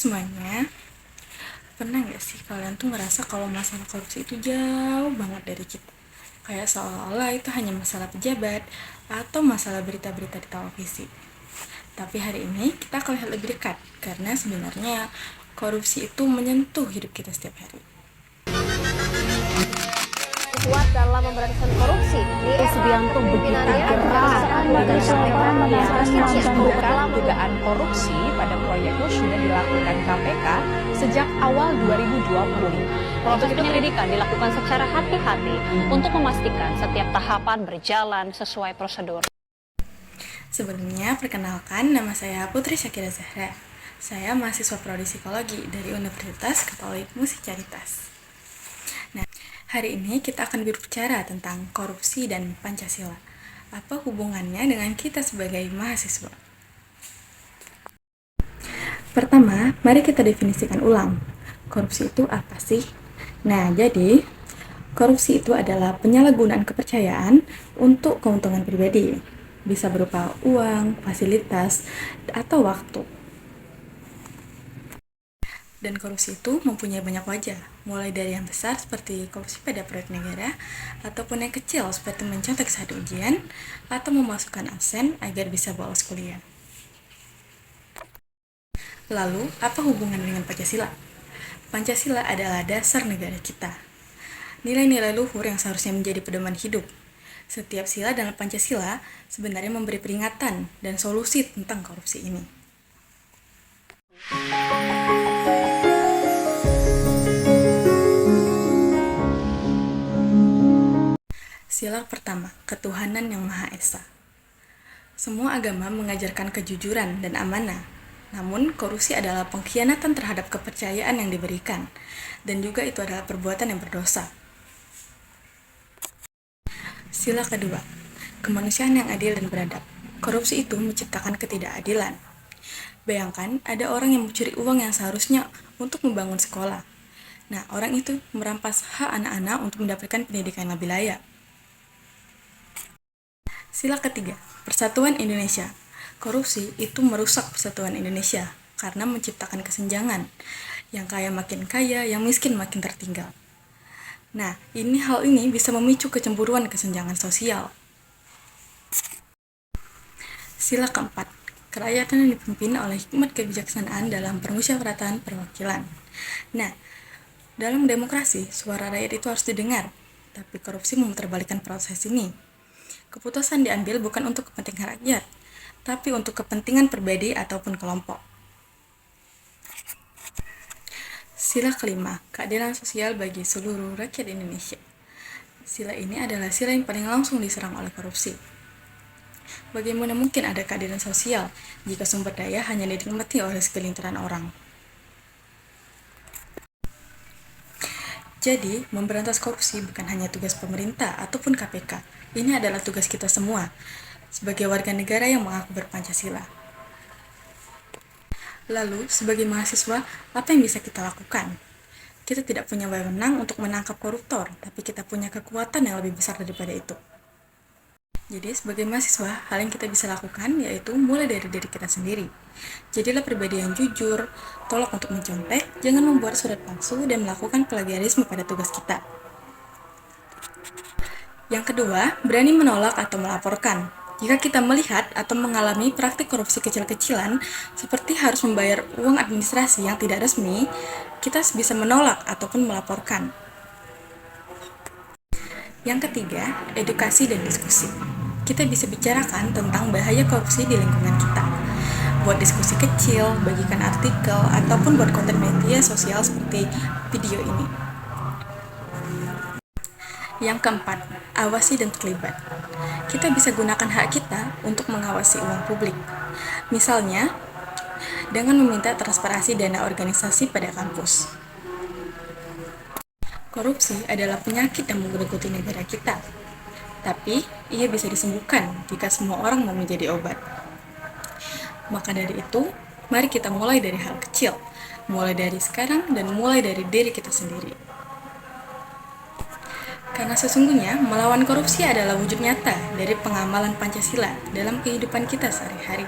semuanya, pernah nggak sih kalian tuh ngerasa kalau masalah korupsi itu jauh banget dari kita? Kayak seolah-olah itu hanya masalah pejabat atau masalah berita-berita di televisi. Tapi hari ini kita akan lihat lebih dekat, karena sebenarnya korupsi itu menyentuh hidup kita setiap hari. Kuat dalam memberantas korupsi di Subianto begitu gerak mengungkap dugaan korupsi pada proyek sudah dilakukan KPK sejak awal 2020. Proses penyelidikan dilakukan secara hati-hati untuk memastikan setiap tahapan berjalan sesuai prosedur. Sebelumnya, perkenalkan, nama saya Putri Syakira Zahra. Saya mahasiswa Prodi Psikologi dari Universitas Katolik Musi Caritas. Nah, hari ini kita akan berbicara tentang korupsi dan Pancasila. Apa hubungannya dengan kita sebagai mahasiswa? Pertama, mari kita definisikan ulang. Korupsi itu apa sih? Nah, jadi korupsi itu adalah penyalahgunaan kepercayaan untuk keuntungan pribadi. Bisa berupa uang, fasilitas, atau waktu. Dan korupsi itu mempunyai banyak wajah, mulai dari yang besar seperti korupsi pada proyek negara, ataupun yang kecil seperti mencontek saat ujian, atau memasukkan absen agar bisa bolos kuliah. Lalu, apa hubungan dengan Pancasila? Pancasila adalah dasar negara kita. Nilai-nilai luhur yang seharusnya menjadi pedoman hidup. Setiap sila dalam Pancasila sebenarnya memberi peringatan dan solusi tentang korupsi ini. Sila pertama, ketuhanan yang Maha Esa. Semua agama mengajarkan kejujuran dan amanah, namun korupsi adalah pengkhianatan terhadap kepercayaan yang diberikan, dan juga itu adalah perbuatan yang berdosa. Sila kedua, kemanusiaan yang adil dan beradab. Korupsi itu menciptakan ketidakadilan. Bayangkan ada orang yang mencuri uang yang seharusnya untuk membangun sekolah. Nah, orang itu merampas hak anak-anak untuk mendapatkan pendidikan yang lebih layak. Sila ketiga, Persatuan Indonesia. Korupsi itu merusak persatuan Indonesia karena menciptakan kesenjangan. Yang kaya makin kaya, yang miskin makin tertinggal. Nah, hal ini bisa memicu kecemburuan kesenjangan sosial. Sila keempat, kerakyatan yang dipimpin oleh hikmat kebijaksanaan dalam permusyawaratan perwakilan. Nah, dalam demokrasi, suara rakyat itu harus didengar, tapi korupsi memutarbalikkan proses ini. Keputusan diambil bukan untuk kepentingan rakyat, tapi untuk kepentingan pribadi ataupun kelompok. Sila kelima, keadilan sosial bagi seluruh rakyat Indonesia. Sila ini adalah sila yang paling langsung diserang oleh korupsi. Bagaimana mungkin ada keadilan sosial jika sumber daya hanya dinikmati oleh segelintiran orang? Jadi, memberantas korupsi bukan hanya tugas pemerintah ataupun KPK. Ini adalah tugas kita semua, sebagai warga negara yang mengaku berPancasila. Lalu, sebagai mahasiswa, apa yang bisa kita lakukan? Kita tidak punya wewenang untuk menangkap koruptor, tapi kita punya kekuatan yang lebih besar daripada itu. Jadi, sebagai mahasiswa, hal yang kita bisa lakukan yaitu mulai dari diri kita sendiri. Jadilah pribadi yang jujur, tolak untuk mencontek, jangan membuat surat palsu, dan melakukan plagiarisme pada tugas kita. Yang kedua, berani menolak atau melaporkan. Jika kita melihat atau mengalami praktik korupsi kecil-kecilan, seperti harus membayar uang administrasi yang tidak resmi, kita bisa menolak ataupun melaporkan. Yang ketiga, edukasi dan diskusi. Kita bisa bicarakan tentang bahaya korupsi di lingkungan kita. Buat diskusi kecil, bagikan artikel, ataupun buat konten media sosial seperti video ini. Yang keempat, awasi dan terlibat. Kita bisa gunakan hak kita untuk mengawasi uang publik. Misalnya, dengan meminta transparansi dana organisasi pada kampus. Korupsi adalah penyakit yang menggerogoti negara kita. Tapi, ia bisa disembuhkan jika semua orang mau menjadi obat. Maka dari itu, mari kita mulai dari hal kecil. Mulai dari sekarang dan mulai dari diri kita sendiri. Karena sesungguhnya, melawan korupsi adalah wujud nyata dari pengamalan Pancasila dalam kehidupan kita sehari-hari.